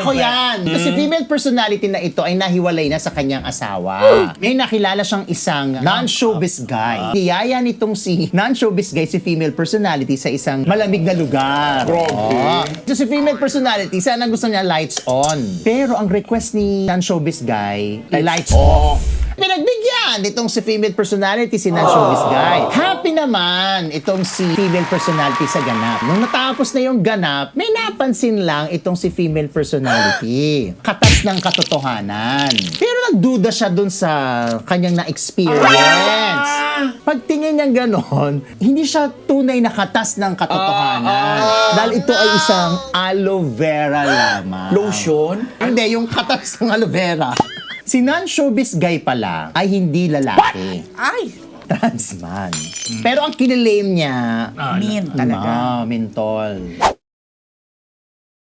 Ako yan. Kasi female personality na ito ay nahiwalay na sa kanyang asawa. May nakilala siyang isang non-showbiz guy. Niyaya nitong si non-showbiz guy, si female personality, sa isang malamig na lugar. So si female personality, sana gusto niya lights on. Pero ang request ni non-showbiz guy ay lights off. Pinagbigyan itong si female personality, si non-showbiz guy. Happy naman itong si female personality sa ganap. Nung natapos na yung ganap, may napansin lang itong si female personality. Katas ng katotohanan. Pero nagduda siya dun sa kanyang na-experience. Pagtingin niyang ganon, hindi siya tunay na katas ng katotohanan. Dahil ito ay isang aloe vera lamang. Lotion? Hindi, yung katas ng aloe vera. Si non-showbiz guy pala ay hindi lalaki. Ay! Trans man. Pero ang kinilame niya, Min talaga. mentol.